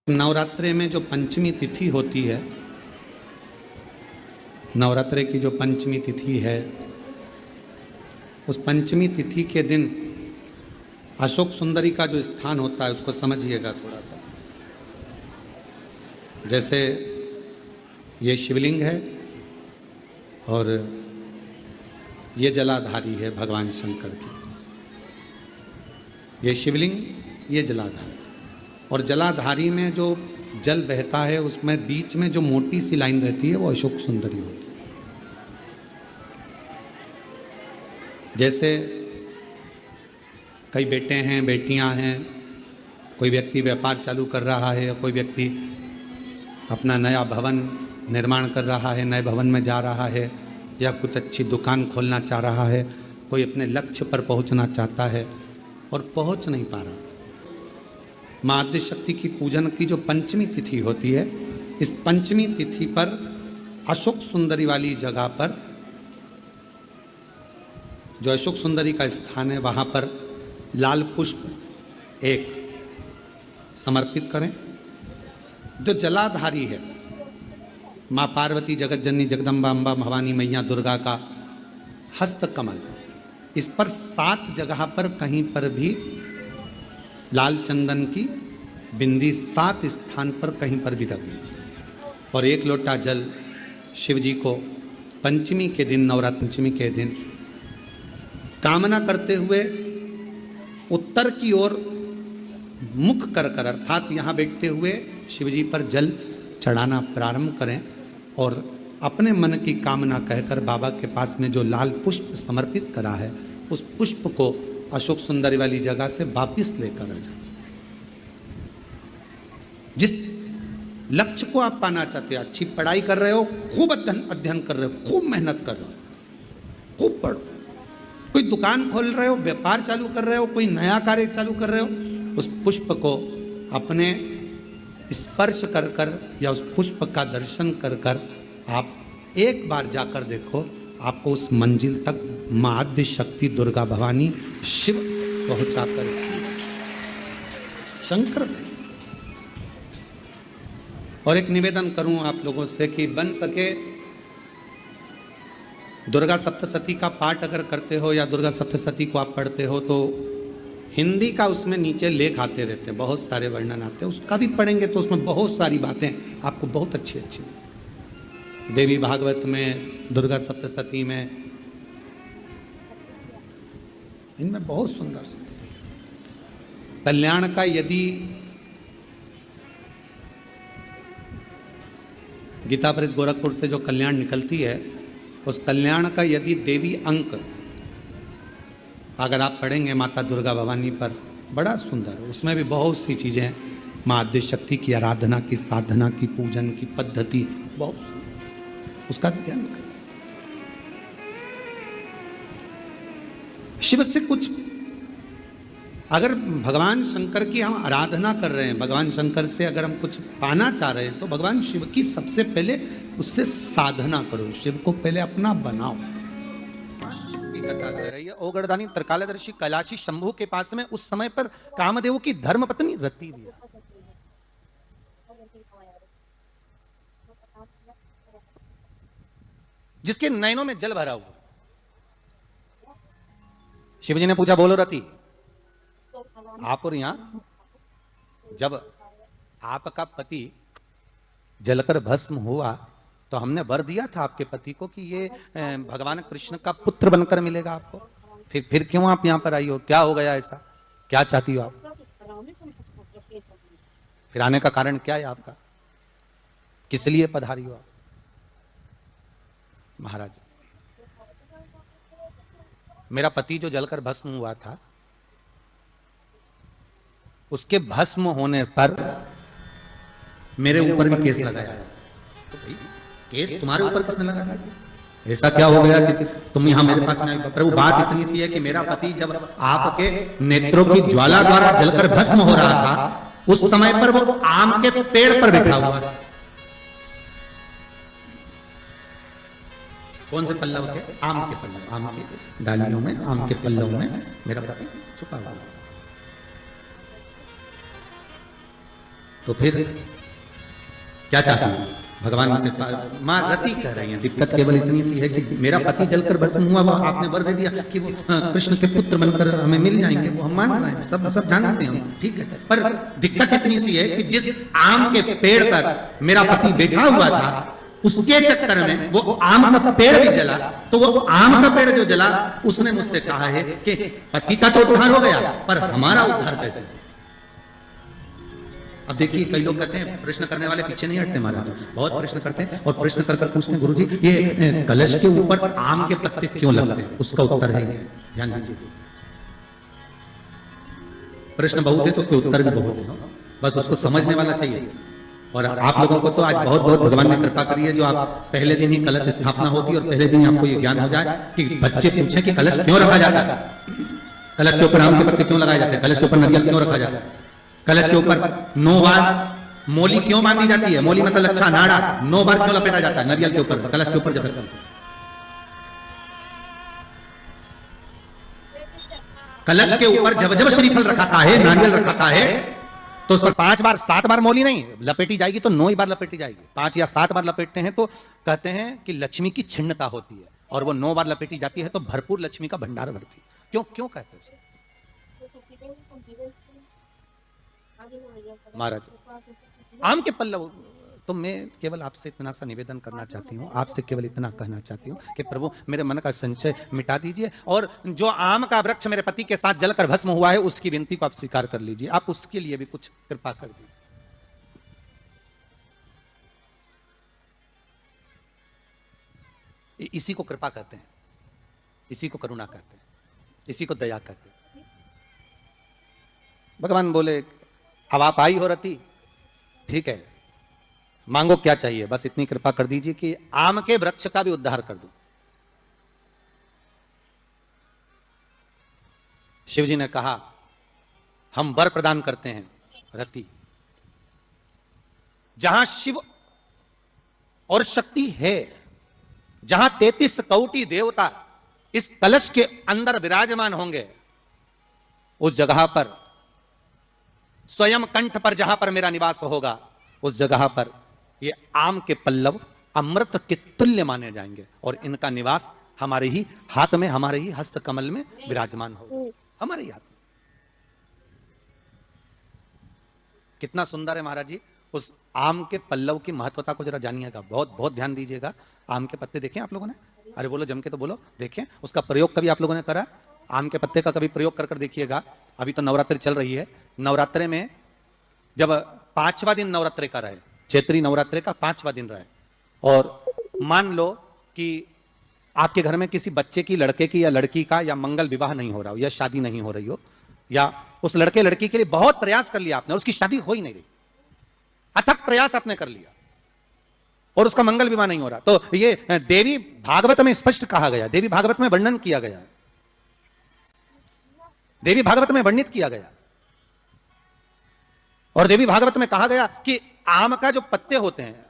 नवरात्रे में जो पंचमी तिथि होती है, नवरात्रे की जो पंचमी तिथि है, उस पंचमी तिथि के दिन अशोक सुंदरी का जो स्थान होता है उसको समझिएगा थोड़ा सा। जैसे ये शिवलिंग है और ये जलाधारी है भगवान शंकर की। ये शिवलिंग, ये जलाधारी, और जलाधारी में जो जल बहता है उसमें बीच में जो मोटी सी लाइन रहती है वो अशोक सुंदरी होती है। जैसे कई बेटे हैं, बेटियां हैं, कोई व्यक्ति व्यापार चालू कर रहा है या कोई व्यक्ति अपना नया भवन निर्माण कर रहा है, नए भवन में जा रहा है या कुछ अच्छी दुकान खोलना चाह रहा है, कोई अपने लक्ष्य पर पहुंचना चाहता है और पहुंच नहीं पा रहा। माँ आद्य शक्ति की पूजन की जो पंचमी तिथि होती है, इस पंचमी तिथि पर अशोक सुंदरी वाली जगह पर, जो अशोक सुंदरी का स्थान है, वहाँ पर लाल पुष्प एक समर्पित करें। जो जलाधारी है, माँ पार्वती, जगत जननी, जगदम्बा, अम्बा, भवानी मैया, दुर्गा का हस्त कमल, इस पर 7 जगह पर कहीं पर भी लाल चंदन की बिंदी 7 स्थान पर कहीं पर भी रखनी, और 1 लोटा जल शिव जी को पंचमी के दिन, नवरात्र पंचमी के दिन कामना करते हुए उत्तर की ओर मुख कर कर, अर्थात यहाँ बैठते हुए शिव जी पर जल चढ़ाना प्रारंभ करें और अपने मन की कामना कहकर बाबा के पास में जो लाल पुष्प समर्पित करा है उस पुष्प को अशोक सुंदरी वाली जगह से वापिस लेकर आ जाए। जिस लक्ष्य को आप पाना चाहते हो, अच्छी पढ़ाई कर रहे हो, खूब अध्ययन कर रहे हो, खूब मेहनत कर रहे हो, खूब पढ़ो, कोई दुकान खोल रहे हो, व्यापार चालू कर रहे हो, कोई नया कार्य चालू कर रहे हो, उस पुष्प को अपने स्पर्श कर कर या उस पुष्प का दर्शन कर कर आप एक बार जाकर देखो, आपको उस मंजिल तक माँ आद्य शक्ति दुर्गा भवानी शिव पहुंचा कर शंकर में। और एक निवेदन करूं आप लोगों से कि बन सके दुर्गा सप्तशती का पाठ अगर करते हो या दुर्गा सप्तशती को आप पढ़ते हो तो हिंदी का उसमें नीचे लेख आते रहते हैं, बहुत सारे वर्णन आते हैं, उसका भी पढ़ेंगे तो उसमें बहुत सारी बातें आपको बहुत अच्छी अच्छी, देवी भागवत में, दुर्गा सप्तशती में, इनमें बहुत सुंदर सुंदर कल्याण का, यदि गीता प्रेस गोरखपुर से जो कल्याण निकलती है, उस कल्याण का यदि देवी अंक अगर आप पढ़ेंगे माता दुर्गा भवानी पर, बड़ा सुंदर, उसमें भी बहुत सी चीजें हैं, माँ आद्य शक्ति की आराधना की, साधना की, पूजन की पद्धति बहुत सुंदर, उसका ध्यान करें। शिव से कुछ अगर भगवान शंकर की हम आराधना कर रहे हैं, भगवान शंकर से अगर हम कुछ पाना चाह रहे हैं तो भगवान शिव की सबसे पहले उससे साधना करो, शिव को पहले अपना बनाओ। कथा दे रही है, ओगरदानी त्रिकालदर्शी कैलाशी शंभू के पास में उस समय पर कामदेव की धर्मपत्नी रति भी है, जिसके नयनों में जल भरा हुआ। शिवजी ने पूछा, बोलो रति, आप और यहां, जब आपका पति जलकर भस्म हुआ तो हमने वर दिया था आपके पति को कि ये भगवान कृष्ण का पुत्र बनकर मिलेगा आपको, फिर क्यों आप यहां पर आई हो, क्या हो गया ऐसा, क्या चाहती हो आप, फिर आने का कारण क्या है आपका, किस लिए पधारी हो आप। महाराज, मेरा पति जो जलकर भस्म हुआ था, उसके भस्म होने पर मेरे ऊपर भी केस लगाया। तो भाई केस तुम्हारे ऊपर किसने लगाया, ऐसा क्या हो गया कि तुम यहां मेरे पास में आई। प्रभु, बात इतनी सी है कि मेरा पति जब आपके नेत्रों की ज्वाला द्वारा जलकर भस्म हो रहा था, उस समय पर वो आम के पेड़ पर बैठा हुआ। कौन से पल्लव के, आम के पल्लव, आम के डालियों में, आम के पल्लव में मेरा पति छुपा हुआ। तो फिर क्या चाहती हूँ भगवान से माँ रति कह रही हैं, दिक्कत केवल इतनी सी है कि मेरा पति जलकर भस्म हुआ, वो आपने वर दे दिया कि वो कृष्ण के पुत्र बनकर हमें मिल जाएंगे, वो हम मान रहे हैं, सब जानते हैं हम, ठीक है। पर दिक्कत इतनी सी है कि जिस आम के पेड़ पर मेरा पति बैठा हुआ था, उसके चक्कर में वो आम का पेड़ भी जला। तो वो आम का पेड़ जो जला, उसने मुझसे कहा है कि पति का तो उद्धार हो गया, पर हमारा उद्धार कैसे? अब देखिए, कई लोग कहते हैं प्रश्न करने वाले पीछे नहीं हटते महाराज, बहुत प्रश्न करते हैं और प्रश्न कर कर पूछते हैं, गुरुजी ये कलश के ऊपर आम के पत्ते क्यों लगते हैं? उसका उत्तर है, ध्यान दीजिए। प्रश्न बहुत है तो उसके उत्तर भी बहुत है, बस उसको समझने वाला चाहिए। और आप लोगों को तो आज बहुत बहुत भगवान ने कृपा करी है, जो आप पहले दिन ही कलश स्थापना होती है और पहले दिन ही आपको ये ज्ञान हो जाए कि बच्चे पूछे कि कलश क्यों रखा जाता है, कलश के ऊपर आम के पत्ते क्यों लगाए जाते हैं, कलश के ऊपर नारियल क्यों रखा जाता है, कलश के ऊपर 9 बार मोली क्यों बांधी जाती है, मोली मतलब अच्छा नाड़ा 9 बार क्यों लपेटा जाता है नारियल के ऊपर, कलश के ऊपर जब कलश के ऊपर जब श्रीफल रखाता है, नारियल रखाता है, तो उस पर 5 बार 7 बार मोली नहीं लपेटी जाएगी, तो 9 ही बार लपेटी जाएगी। 5 या 7 बार लपेटते हैं तो कहते हैं कि लक्ष्मी की छिन्नता होती है, और वो 9 बार लपेटी जाती है तो भरपूर लक्ष्मी का भंडार भरती है। क्यों क्यों कहते हैं महाराज आम के पल्लव? तो मैं केवल आपसे इतना सा निवेदन करना चाहती हूँ, आपसे केवल इतना कहना चाहती हूँ कि प्रभु मेरे मन का संशय मिटा दीजिए, और जो आम का वृक्ष मेरे पति के साथ जलकर भस्म हुआ है, उसकी विनती को आप स्वीकार कर लीजिए, आप उसके लिए भी कुछ कृपा कर दीजिए। इसी को कृपा कहते हैं, इसी को करुणा कहते हैं, इसी को दया कहते हैं। भगवान बोले अब आप आई हो रति, ठीक है, मांगो क्या चाहिए, बस इतनी कृपा कर दीजिए कि आम के वृक्ष का भी उद्धार कर दो। शिवजी ने कहा हम वर प्रदान करते हैं रति, जहां शिव और शक्ति है, जहां 33 कोटि देवता इस कलश के अंदर विराजमान होंगे, उस जगह पर स्वयं कंठ पर जहां पर मेरा निवास होगा, उस जगह पर ये आम के पल्लव अमृत के तुल्य माने जाएंगे, और इनका निवास हमारे ही हाथ में, हमारे ही हस्त कमल में विराजमान होगा, हमारे ही हाथ में। कितना सुंदर है महाराज जी। उस आम के पल्लव की महत्वता को जरा जानिएगा, बहुत बहुत ध्यान दीजिएगा। आम के पत्ते देखें आप लोगों ने? अरे बोलो जम के तो बोलो, देखें उसका प्रयोग कभी आप लोगों ने करा? आम के पत्ते का कभी प्रयोग कर कर देखिएगा। अभी तो नवरात्रि चल रही है, नवरात्रे में जब 5वां दिन नवरात्रे का रहे, चैत्री नवरात्रे का 5वां दिन रहे, और मान लो कि आपके घर में किसी बच्चे की, लड़के की या लड़की का या मंगल विवाह नहीं हो रहा हो, या शादी नहीं हो रही हो, या उस लड़के लड़की के लिए बहुत प्रयास कर लिया आपने और उसकी शादी हो ही नहीं रही, अथक प्रयास आपने कर लिया और उसका मंगल विवाह नहीं हो रहा, तो ये देवी भागवत में स्पष्ट कहा गया, देवी भागवत में वर्णन किया गया, देवी भागवत में वर्णित किया गया, और देवी भागवत में कहा गया कि आम का जो पत्ते होते हैं,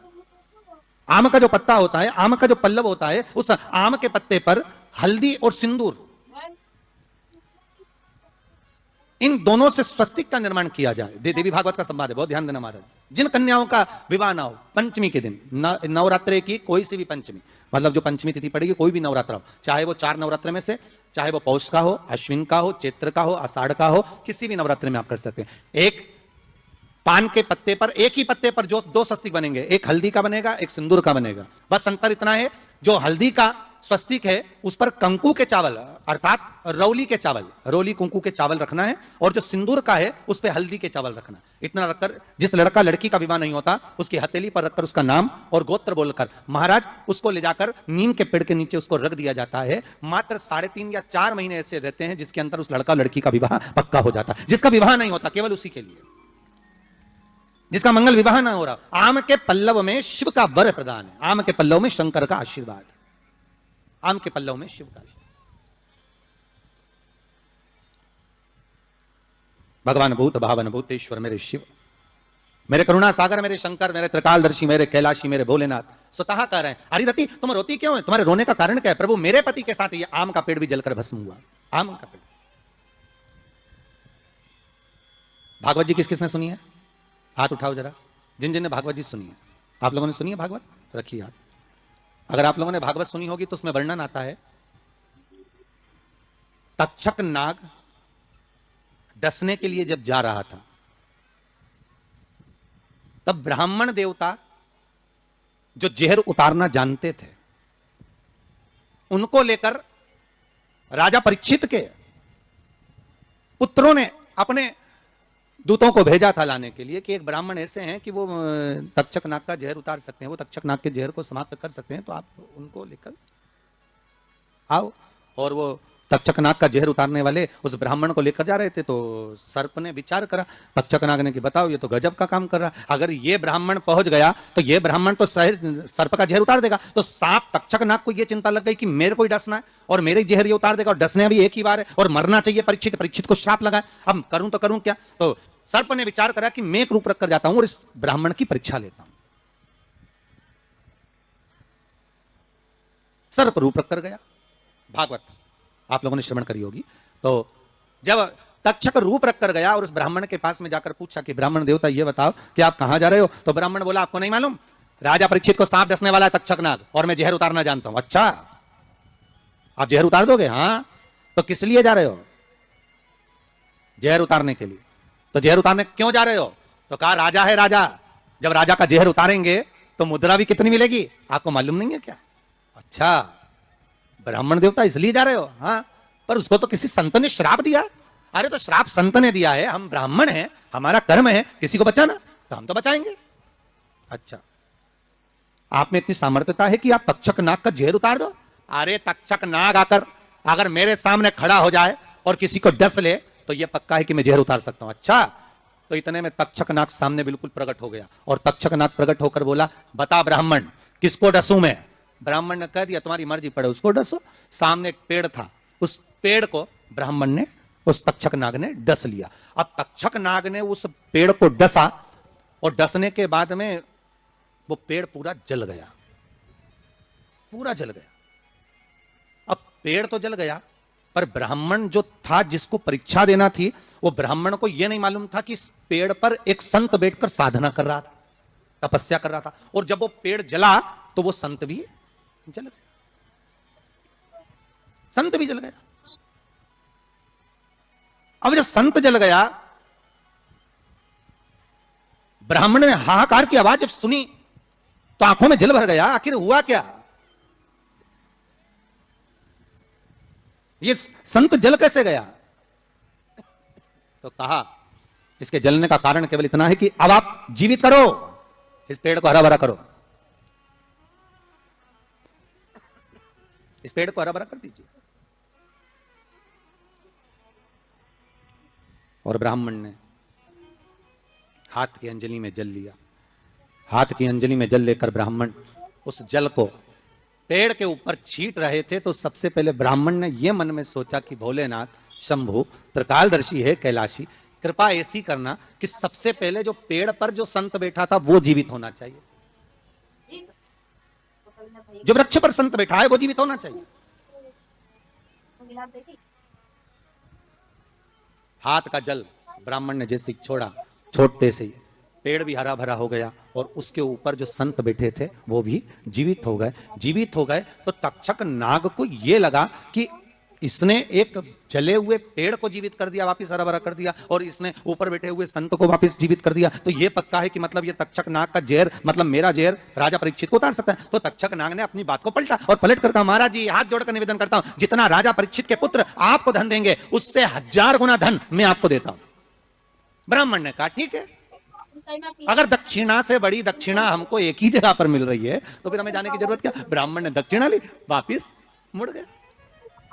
आम का जो पत्ता होता है, आम का जो पल्लव होता है, उस आम के पत्ते पर हल्दी और सिंदूर, इन दोनों से स्वस्तिक का निर्माण किया जाए। देवी भागवत का संवाद है, बहुत ध्यान देना महाराज। जिन कन्याओं का विवाह ना हो, पंचमी के दिन, नवरात्रे की कोई सी भी पंचमी, मतलब जो पंचमी तिथि पड़ेगी, कोई भी नवरात्र हो, चाहे वो 4 नवरात्र में से, चाहे वो पौष का हो, अश्विन का हो, चैत्र का हो, आषाढ़ का हो, किसी भी नवरात्र में आप कर सकते हैं। एक पान के पत्ते पर, एक ही पत्ते पर जो 2 स्वस्तिक बनेंगे, एक हल्दी का बनेगा, एक सिंदूर का बनेगा। बस अंतर इतना है, जो हल्दी का स्वस्तिक है उस पर कंकु के चावल अर्थात रौली के चावल, रौली कुंकू के चावल रखना है, और जो सिंदूर का है उस पर हल्दी के चावल रखना। इतना रखकर जिस लड़का लड़की का विवाह नहीं होता, उसकी हथेली पर रखकर उसका नाम और गोत्र बोलकर महाराज उसको ले जाकर नीम के पेड़ के नीचे उसको रख दिया जाता है। मात्र 3.5 या 4 महीने ऐसे रहते हैं जिसके अंदर उस लड़का लड़की का विवाह पक्का हो जाता है। जिसका विवाह नहीं होता केवल उसी के लिए, जिसका मंगल विवाह ना हो रहा। आम के पल्लव में शिव का वर प्रदान है, आम के पल्लव में शंकर का आशीर्वाद, आम के पल्लव में शिव का आशीर्वाद। भगवान भूत भावन भूतेश्वर मेरे शिव, मेरे करुणा सागर, मेरे शंकर, मेरे त्रिकालदर्शी, मेरे कैलाशी, मेरे भोलेनाथ स्वतः कह रहे हैं, अरे रति तुम रोती क्यों है, तुम्हारे रोने का कारण क्या है? प्रभु मेरे पति के साथ ये आम का पेड़ भी जलकर भस्म हुआ, आम का पेड़। भागवत जी किस किसने सुनी है? हाथ उठाओ जरा, जिन जिन ने भागवत जी सुनी है। आप लोगों ने सुनी है भागवत? रखिए हाथ। अगर आप लोगों ने भागवत सुनी होगी तो उसमें वर्णन आता है, तक्षक नाग डसने के लिए जब जा रहा था, तब ब्राह्मण देवता जो जहर उतारना जानते थे, उनको लेकर राजा परीक्षित के पुत्रों ने अपने दूतों को भेजा था लाने के लिए कि एक ब्राह्मण ऐसे हैं कि वो तक्षक नाग का जहर उतार सकते हैं, वो तक्षक नाग के जहर को समाप्त कर सकते हैं, तो आप उनको लेकर आओ। और वो तक्षक नाग का जहर उतारने वाले उस ब्राह्मण को लेकर जा रहे थे। तो सर्प ने विचार करा, तक्षक नाग ने कि बताओ ये तो गजब का काम कर रहा, अगर ये ब्राह्मण पहुंच गया तो ये ब्राह्मण तो सर्प का जहर उतार देगा। तो सांप तक्षक नाग को ये चिंता लग गई कि मेरे को ही डसना है और मेरे जहर ये उतार देगा, और डसने भी एक ही बार है और मरना चाहिए परीक्षित। परीक्षित को श्राप लगा, अब करूं तो करूं क्या। तो सर्प ने विचार करा कि मैं एक रूप रख कर जाता हूं और इस ब्राह्मण की परीक्षा लेता हूं। सर्प रूप रख कर गया, भागवत आप लोगों ने श्रवण करी होगी। तो जब तक्षक रूप रख कर गया और उस ब्राह्मण के पास में जाकर पूछा कि ब्राह्मण देवता ये बताओ कि आप कहां जा रहे हो, तो ब्राह्मण बोला आपको नहीं मालूम, राजा परीक्षित को सांप डसने वाला है तक्षक नाग, और मैं जहर उतारना जानता हूं। अच्छा, आप जहर उतार दोगे? हाँ। तो किस लिए जा रहे हो? जहर उतारने के लिए। तो जहर उतारने क्यों जा रहे हो? तो कहा राजा है राजा, जब राजा का जहर उतारेंगे तो मुद्रा भी कितनी मिलेगी, आपको मालूम नहीं है क्या? अच्छा, ब्राह्मण देवता इसलिए जा रहे हो? हाँ। पर उसको तो किसी संत ने श्राप दिया। अरे तो श्राप संत ने दिया है, हम ब्राह्मण हैं, हमारा कर्म है किसी को बचाना, तो हम तो बचाएंगे। अच्छा, आप में इतनी सामर्थ्यता है कि आप तक्षक नाग का जहर उतार दो? अरे तक्षक नाग आकर अगर मेरे सामने खड़ा हो जाए और किसी को डस ले तो यह पक्का है कि मैं जहर उतार सकता हूं। अच्छा, तो इतने में तक्षक नाग सामने बिल्कुल प्रकट हो गया, और तक्षक नाग प्रकट होकर बोला बता ब्राह्मण किसको डसूं मैं? ब्राह्मण ने कह दिया तुम्हारी मर्जी पड़े उसको डसो। सामने एक पेड़ था, उस पेड़ को ब्राह्मण ने, उस तक्षक नाग ने डस लिया। अब तक्षक नाग ने उस पेड़ को डसा, और डसने के बाद में वो पेड़ पूरा जल गया, पूरा जल गया। अब पेड़ तो जल गया, पर ब्राह्मण जो था जिसको परीक्षा देना थी, वो ब्राह्मण को यह नहीं मालूम था कि इस पेड़ पर एक संत बैठकर साधना कर रहा था, तपस्या कर रहा था, और जब वो पेड़ जला तो वो संत भी जल गया, संत भी जल गया। अब जब संत जल गया, ब्राह्मण ने हाहाकार की आवाज जब सुनी तो आंखों में जल भर गया। आखिर हुआ क्या? ये संत जल कैसे गया? तो कहा इसके जलने का कारण केवल इतना है कि अब आप जीवित करो, इस पेड़ को हरा भरा करो, इस पेड़ को हरा भरा कर दीजिए। और ब्राह्मण ने हाथ की अंजलि में जल लिया। हाथ की अंजलि में जल लेकर ब्राह्मण उस जल को पेड़ के ऊपर छींट रहे थे, तो सबसे पहले ब्राह्मण ने यह मन में सोचा कि भोलेनाथ शंभु त्रिकालदर्शी है कैलाशी, कृपा ऐसी करना कि सबसे पहले जो पेड़ पर जो संत बैठा था वो जीवित होना चाहिए, जो वृक्ष पर संत बैठा है वो जीवित होना चाहिए। हाथ का जल ब्राह्मण ने जैसे छोड़ा, छोड़ते से पेड़ भी हरा भरा हो गया, और उसके ऊपर जो संत बैठे थे वो भी जीवित हो गए। जीवित हो गए तो तक्षक नाग को यह लगा कि इसने एक जले हुए पेड़ को जीवित कर दिया, वापिस हरा भरा कर दिया, और इसने ऊपर बैठे हुए संत को वापिस जीवित कर दिया, तो यह पक्का है कि मतलब ये तक्षक नाग का जहर, मतलब मेरा जहर राजा परीक्षित को उतार सकता है। तो तक्षक नाग ने अपनी बात को पलटा और पलट कर कहा महाराज जी हाथ जोड़कर निवेदन करता हूं, जितना राजा परीक्षित के पुत्र आपको धन देंगे उससे 1000 गुना धन मैं आपको देता हूं। ब्राह्मण ने कहा ठीक है, अगर दक्षिणा से बड़ी दक्षिणा हमको एक ही जगह पर मिल रही है तो फिर हमें जाने की जरूरत क्या। ब्राह्मण ने दक्षिणा ली, वापिस मुड़ गया,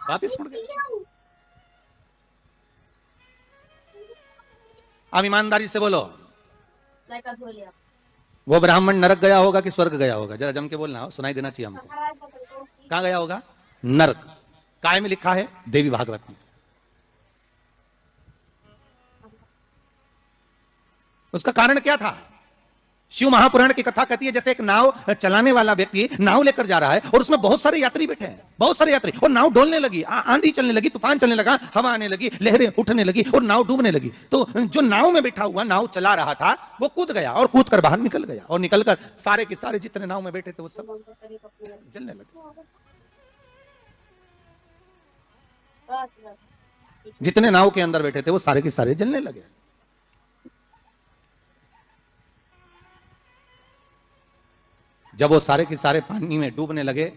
वापिस मुड़ गया। अब ईमानदारी से बोलो, वो ब्राह्मण नरक गया होगा कि स्वर्ग गया होगा? जरा जम के बोलना, सुनाई देना चाहिए हमको। कहां गया होगा? नरक। काय में लिखा है? देवी भागवत में। उसका कारण क्या था? शिव महापुराण की कथा कहती है जैसे एक नाव चलाने वाला व्यक्ति नाव लेकर जा रहा है और उसमें बहुत सारे यात्री बैठे हैं, बहुत सारे यात्री, और नाव डोलने लगी, आंधी चलने लगी, तूफान चलने लगा, हवा आने लगी, लहरें उठने लगी और नाव डूबने लगी। तो जो नाव में बैठा हुआ, नाव चला रहा था, वो कूद गया और कूद कर बाहर निकल गया, और निकलकर सारे के सारे जितने नाव में बैठे थे वो सब जलने लगे। जितने नाव के अंदर बैठे थे वो सारे के सारे जलने लगे। जब वो सारे के सारे पानी में डूबने लगे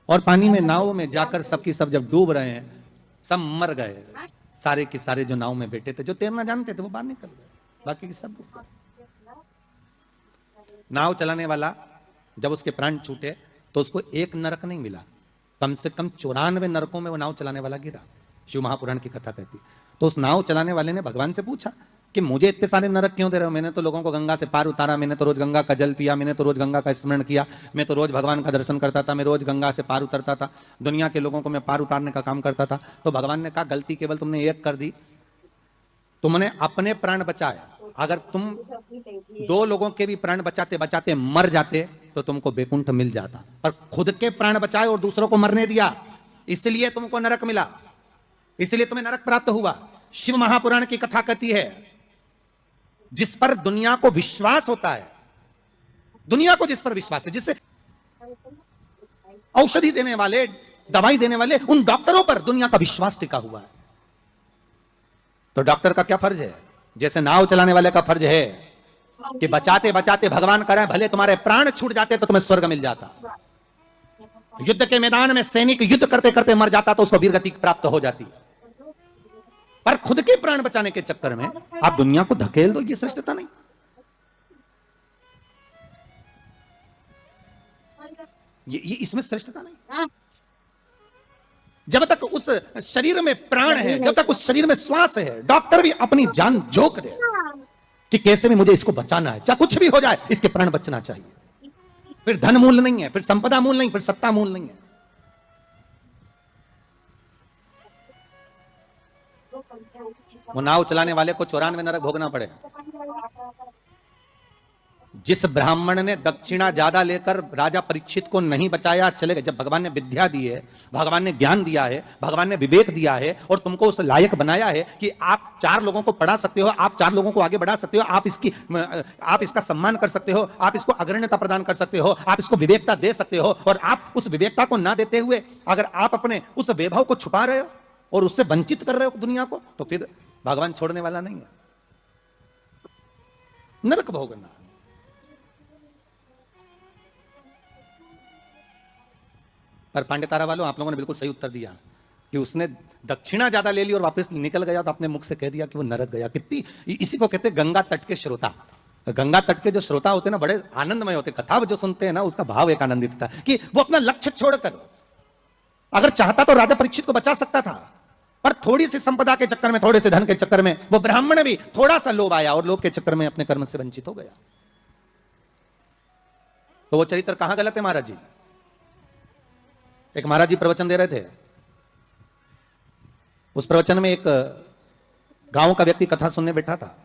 और पानी में नाव में जाकर सबकी सब जब डूब रहे हैं, सब मर गए, सारे के सारे जो नाव में बैठे थे, जो तैरना जानते थे वो बाहर निकल गए, बाकी के सब डूब गए। नाव चलाने वाला जब उसके प्राण छूटे तो उसको एक नरक नहीं मिला, कम से कम 94 नरकों में वो नाव चलाने वाला गिरा। शिव महापुराण की कथा कहती। तो उस नाव चलाने वाले ने भगवान से पूछा कि मुझे इतने सारे नरक क्यों दे रहे हो? मैंने तो लोगों को गंगा से पार उतारा, मैंने तो रोज गंगा का जल पिया, मैंने तो रोज गंगा का स्मरण किया, मैं तो रोज भगवान का दर्शन करता था, मैं रोज गंगा से पार उतरता था, दुनिया के लोगों को मैं पार उतारने का काम करता था। तो भगवान ने कहा गलती केवल तुमने एक कर दी, तुमने अपने प्राण बचाए। अगर तुम 2 लोगों के भी प्राण बचाते बचाते मर जाते तो तुमको वैकुंठ मिल जाता, पर खुद के प्राण बचाए और दूसरों को मरने दिया, इसलिए तुमको नरक मिला, इसलिए तुम्हें नरक प्राप्त हुआ। शिव महापुराण की कथा कहती है जिस पर दुनिया को विश्वास होता है, दुनिया को जिस पर विश्वास है, जिससे औषधि देने वाले, दवाई देने वाले उन डॉक्टरों पर दुनिया का विश्वास टिका हुआ है। तो डॉक्टर का क्या फर्ज है? जैसे नाव चलाने वाले का फर्ज है कि बचाते बचाते भगवान करें भले तुम्हारे प्राण छूट जाते तो तुम्हें स्वर्ग मिल जाता। युद्ध के मैदान में सैनिक युद्ध करते करते मर जाता तो उसको वीरगति प्राप्त हो जाती, पर खुद के प्राण बचाने के चक्कर में आप दुनिया को धकेल दो, ये श्रेष्ठता नहीं। ये इसमें श्रेष्ठता नहीं। जब तक उस शरीर में प्राण है, जब तक उस शरीर में श्वास है, डॉक्टर भी अपनी जान झोंक दे कि कैसे भी मुझे इसको बचाना है, चाहे कुछ भी हो जाए इसके प्राण बचना चाहिए। फिर धन मूल नहीं है, फिर संपदा मूल नहीं, फिर सत्ता मूल नहीं है। वो नाव चलाने वाले को 94 नरक भोगना पड़े। जिस ब्राह्मण ने दक्षिणा ज्यादा लेकर राजा परीक्षित को नहीं बचाया, चले गए। जब भगवान ने विद्या दी है, भगवान ने ज्ञान दिया है, भगवान ने विवेक दिया है और तुमको उस लायक बनाया है कि आप 4 लोगों को पढ़ा सकते हो, आप 4 लोगों को आगे बढ़ा सकते हो, आप इसका सम्मान कर सकते हो, आप इसको अग्रण्यता प्रदान कर सकते हो, आप इसको विवेकता दे सकते हो, और आप उस विवेकता को ना देते हुए अगर आप अपने उस वैभव को छुपा रहे हो और उससे वंचित कर रहे हो दुनिया को, तो फिर भगवान छोड़ने वाला नहीं है, नरक भोगना। पर पांडेतारा वालों, आप लोगों ने बिल्कुल सही उत्तर दिया कि उसने दक्षिणा ज्यादा ले ली और वापस निकल गया तो अपने मुख से कह दिया कि वो नरक गया। कितनी, इसी को कहते हैं गंगा तट के श्रोता। गंगा तट के जो श्रोता होते हैं ना, बड़े आनंदमय होते, कथा जो सुनते हैं ना उसका भाव एक आनंदित था कि वो अपना लक्ष्य छोड़कर, अगर चाहता तो राजा परीक्षित को बचा सकता था, पर थोड़ी सी संपदा के चक्कर में, थोड़े से धन के चक्कर में वो ब्राह्मण भी थोड़ा सा लोभ आया और लोभ के चक्कर में अपने कर्म से वंचित हो गया। तो वो चरित्र कहां गलत है महाराज जी? एक महाराज जी प्रवचन दे रहे थे, उस प्रवचन में एक गांव का व्यक्ति कथा सुनने बैठा था।